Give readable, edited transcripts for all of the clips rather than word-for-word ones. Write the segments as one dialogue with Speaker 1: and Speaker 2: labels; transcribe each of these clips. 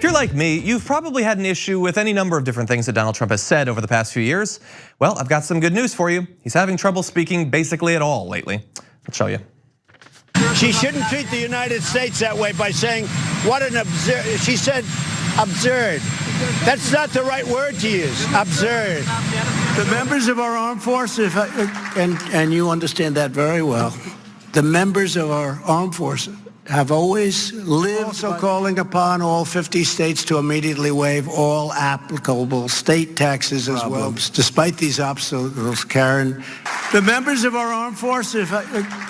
Speaker 1: you're like me, you've probably had an issue with any number of different things that Donald Trump has said over the past few years. Well, I've got some good news for you. He's having trouble speaking basically at all lately. I'll show you.
Speaker 2: She shouldn't treat the United States that way by saying, what an absurd, she said absurd. That's not the right word to use, absurd.
Speaker 3: The members of our armed forces, and you understand that very well, the members of our armed forces have always lived also calling upon all 50 states to immediately waive all applicable state taxes as well. Despite these obstacles, Karen, the members of our armed forces,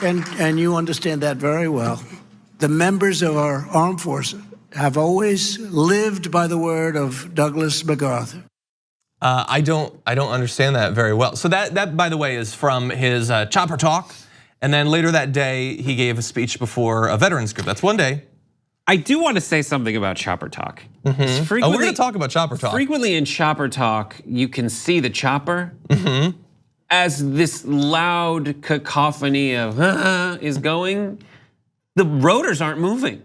Speaker 3: and you understand that very well, the members of our armed forces have always lived by the word of Douglas MacArthur.
Speaker 1: I don't understand that very well. So that by the way is from his chopper talk. And then later that day, he gave a speech before a veterans group. That's one day.
Speaker 4: I do want to say something about chopper talk.
Speaker 1: We're going to talk about chopper talk.
Speaker 4: Frequently in chopper talk, you can see the chopper as this loud cacophony of is going. The rotors aren't moving.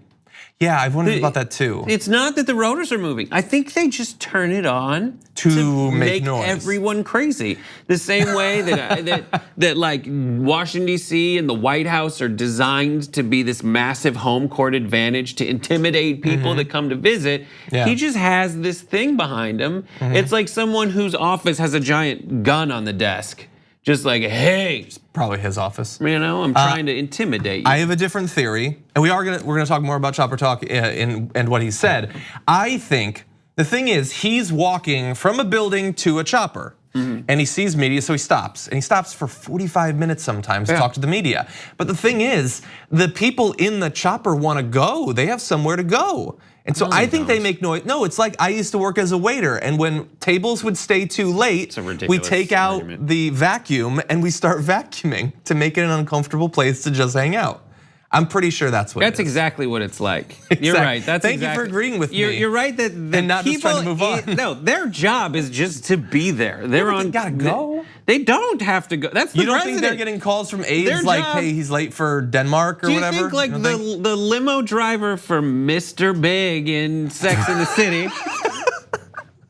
Speaker 1: Yeah, I've wondered about that too.
Speaker 4: It's not that the rotors are moving. I think they just turn it on
Speaker 1: to make noise.
Speaker 4: Everyone crazy. The same way that like Washington D.C. and the White House are designed to be this massive home court advantage to intimidate people that come to visit. Yeah. He just has this thing behind him. It's like someone whose office has a giant gun on the desk. Just like, hey, it's
Speaker 1: probably his office.
Speaker 4: You know, I'm trying to intimidate you.
Speaker 1: I have a different theory, and we're gonna talk more about chopper talk and what he said. I think the thing is, he's walking from a building to a chopper, and he sees media, so he stops, and he stops for 45 minutes sometimes to talk to the media. But the thing is, the people in the chopper want to go; they have somewhere to go. And so I think they make noise. No, it's like I used to work as a waiter, and when tables would stay too late, we take out the vacuum and we start vacuuming to make it an uncomfortable place to just hang out. I'm pretty sure that's what.
Speaker 4: That's exactly what it's like. Exactly. You're right.
Speaker 1: Thank you for agreeing with me.
Speaker 4: You're right that the
Speaker 1: and not
Speaker 4: people,
Speaker 1: just trying to move on.
Speaker 4: No, their job is just to be there. They're on.
Speaker 1: They gotta go.
Speaker 4: They don't have to go. That's the
Speaker 1: You don't
Speaker 4: president.
Speaker 1: think they're getting calls from aides like, hey, he's late for Denmark or whatever?
Speaker 4: Do you think like the limo driver for Mr. Big in Sex and the City?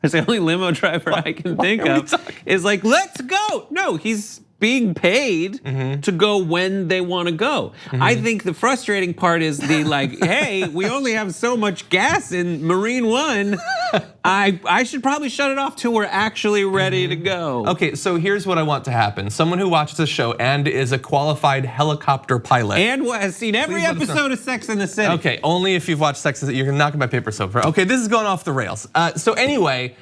Speaker 4: It's the only limo driver I can think of. Is like, let's go. No, he's being paid to go when they want to go. I think the frustrating part is the like, hey, we only have so much gas in Marine One. I should probably shut it off till we're actually ready to go.
Speaker 1: Okay, so here's what I want to happen. Someone who watches the show and is a qualified helicopter pilot.
Speaker 4: And has seen every episode of Sex and the City.
Speaker 1: Okay, only if you've watched Sex and the City. You're knocking my paper so far. Okay, this is going off the rails. So anyway,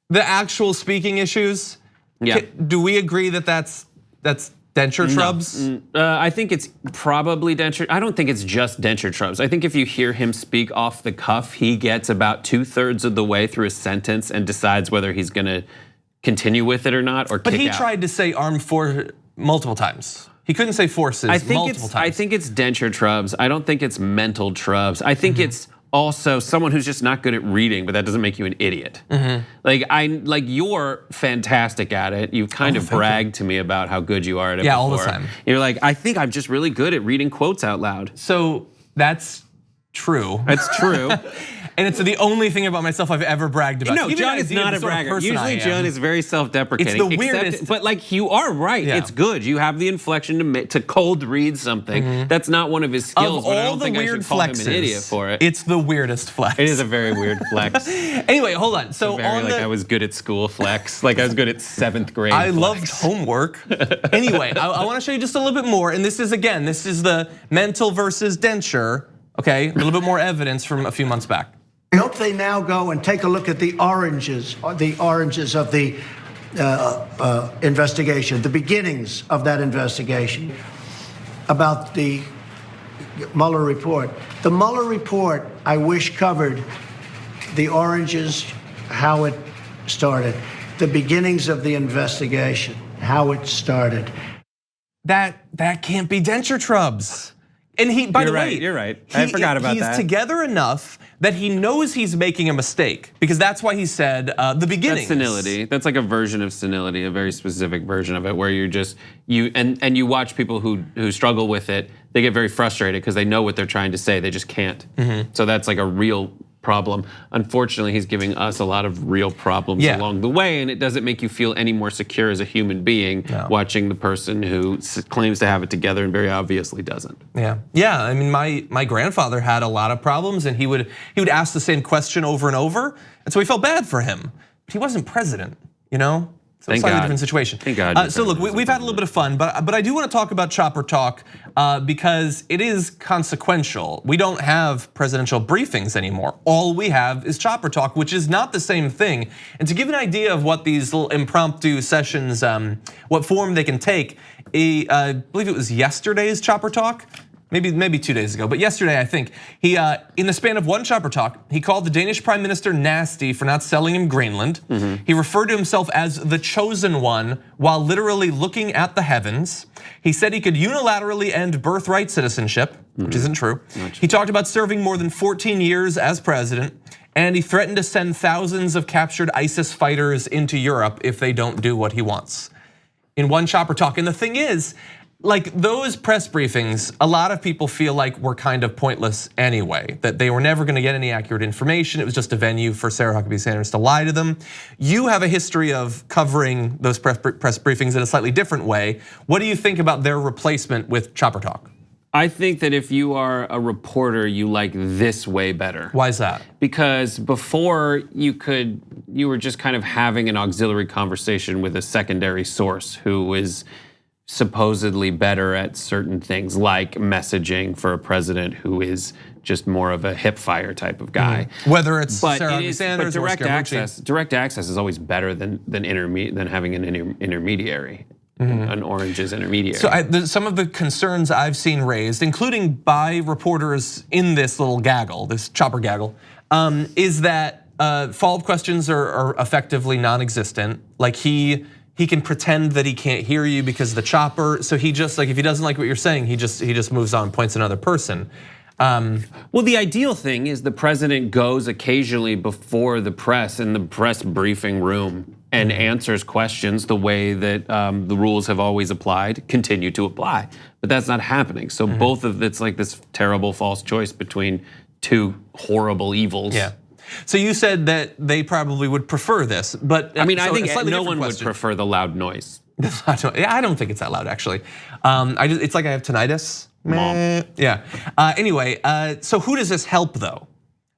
Speaker 1: the actual speaking issues, do we agree that that's Denture trubs?
Speaker 4: I think it's probably Denture. I don't think it's just Denture trubs. I think if you hear him speak off the cuff, he gets about 2/3 of the way through a sentence and decides whether he's gonna continue with it or not or kick out.
Speaker 1: But he tried to say armed force multiple times. He couldn't say forces multiple times.
Speaker 4: I think it's Denture trubs. I don't think it's mental trubs. I think it's also someone who's just not good at reading, but that doesn't make you an idiot. Like you're fantastic at it. You've kind of bragged to me about how good you are at it before.
Speaker 1: All the time.
Speaker 4: You're like, I think I'm just really good at reading quotes out loud.
Speaker 1: So that's true.
Speaker 4: That's true.
Speaker 1: And it's the only thing about myself I've ever bragged about.
Speaker 4: No, John is not a bragger. Usually John is very self-deprecating.
Speaker 1: It's the weirdest.
Speaker 4: But like you are right, it's good. You have the inflection to cold read something. That's not one of his skills, but I don't think I should call him an idiot for it.
Speaker 1: It's the weirdest flex.
Speaker 4: It is a very weird flex.
Speaker 1: Anyway, hold on. So
Speaker 4: I was good at school flex. Like I was good at 7th grade
Speaker 1: I
Speaker 4: flex.
Speaker 1: loved homework. Anyway, I want to show you just a little bit more. And this is the mental versus Denture. Okay, a little bit more evidence from a few months back.
Speaker 3: I hope they now go and take a look at the oranges of the investigation, the beginnings of that investigation about the Mueller report. The Mueller report, I wish, covered the oranges, how it started, the beginnings of the investigation, how it started.
Speaker 1: That can't be Denture trubs. And he, by the way,
Speaker 4: you're right. I forgot about that.
Speaker 1: He's together enough that he knows he's making a mistake because that's why he said the beginning.
Speaker 4: That's senility. That's like a version of senility, a very specific version of it, where you you watch people who struggle with it. They get very frustrated because they know what they're trying to say, they just can't. So that's like a real problem. Unfortunately, he's giving us a lot of real problems along the way, and it doesn't make you feel any more secure as a human being watching the person who claims to have it together and very obviously doesn't.
Speaker 1: Yeah. I mean, my grandfather had a lot of problems, and he would ask the same question over and over, and so we felt bad for him. But he wasn't president, you know. So it's a slightly different situation.
Speaker 4: Thank God.
Speaker 1: So look, we've had a little bit of fun, but I do want to talk about Chopper Talk because it is consequential. We don't have presidential briefings anymore. All we have is Chopper Talk, which is not the same thing. And to give you an idea of what these little impromptu sessions, what form they can take, I believe it was yesterday's Chopper Talk. Maybe 2 days ago, but yesterday I think he, in the span of one Chopper Talk, he called the Danish Prime Minister nasty for not selling him Greenland. He referred to himself as the chosen one while literally looking at the heavens. He said he could unilaterally end birthright citizenship, which isn't true. He talked about serving more than 14 years as president, and he threatened to send thousands of captured ISIS fighters into Europe if they don't do what he wants. In one Chopper Talk, and the thing is, like those press briefings, a lot of people feel like were kind of pointless anyway, that they were never gonna get any accurate information. It was just a venue for Sarah Huckabee Sanders to lie to them. You have a history of covering those press briefings in a slightly different way. What do you think about their replacement with Chopper Talk?
Speaker 4: I think that if you are a reporter, you like this way better.
Speaker 1: Why is that?
Speaker 4: Because before you were just kind of having an auxiliary conversation with a secondary source who is supposedly better at certain things like messaging for a president who is just more of a hip fire type of guy.
Speaker 1: Whether it's Sarah Sanders or
Speaker 4: direct access is always better than having an intermediary. An orange's intermediary.
Speaker 1: So some of the concerns I've seen raised, including by reporters in this little gaggle, this chopper gaggle, is that follow-up questions are effectively non-existent. Like he can pretend that he can't hear you because of the chopper. So he just like, if he doesn't like what you're saying, he just moves on, points another person.
Speaker 4: Well, the ideal thing is the president goes occasionally before the press in the press briefing room and answers questions the way that the rules have always applied, continue to apply. But that's not happening. So both of it's like this terrible false choice between two horrible evils.
Speaker 1: Yeah. So you said that they probably would prefer this, but
Speaker 4: I mean, I think no one would prefer the loud noise.
Speaker 1: I don't think it's that loud actually. It's like I have tinnitus.
Speaker 4: Mom.
Speaker 1: Yeah. Anyway, so who does this help though?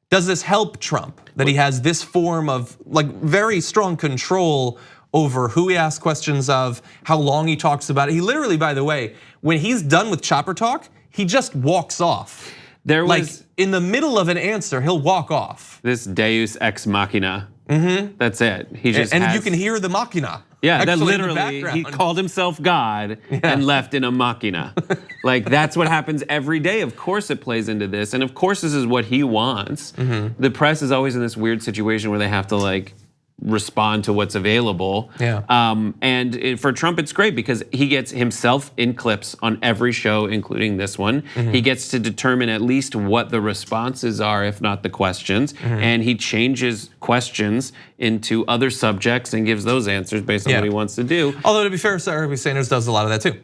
Speaker 1: Does this help Trump that he has this form of like very strong control over who he asks questions of, how long he talks about it? He literally, by the way, when he's done with Chopper Talk, he just walks off.
Speaker 4: There was
Speaker 1: like in the middle of an answer, he'll walk off.
Speaker 4: This Deus ex machina. That's it. He just
Speaker 1: you can hear the machina.
Speaker 4: Yeah, that literally he called himself God and left in a machina. Like that's what happens every day. Of course it plays into this, and of course this is what he wants. The press is always in this weird situation where they have to like respond to what's available. And for Trump, it's great because he gets himself in clips on every show, including this one. He gets to determine at least what the responses are, if not the questions. And he changes questions into other subjects and gives those answers based on what he wants to do.
Speaker 1: Although to be fair, Sarah Sanders does a lot of that too.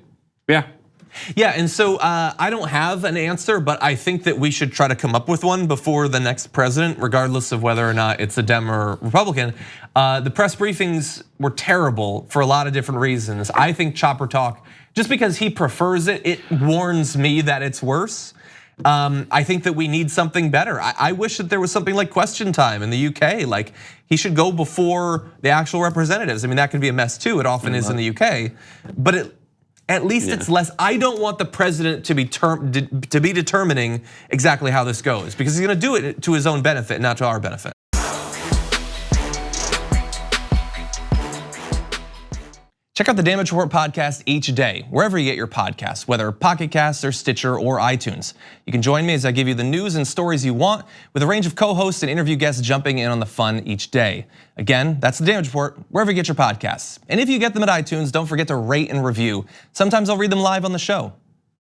Speaker 1: Yeah, and so I don't have an answer, but I think that we should try to come up with one before the next president, regardless of whether or not it's a Dem or Republican. The press briefings were terrible for a lot of different reasons. I think Chopper Talk, just because he prefers it, it warns me that it's worse. I think that we need something better. I wish that there was something like Question Time in the UK. Like he should go before the actual representatives. I mean, that could be a mess too. It often is in the UK, but at least it's less. I don't want the president to be determining exactly how this goes because he's going to do it to his own benefit, not to our benefit. Check out the Damage Report podcast each day, wherever you get your podcasts, whether Pocket Casts or Stitcher or iTunes. You can join me as I give you the news and stories you want with a range of co-hosts and interview guests jumping in on the fun each day. Again, that's the Damage Report, wherever you get your podcasts. And if you get them at iTunes, don't forget to rate and review. Sometimes I'll read them live on the show.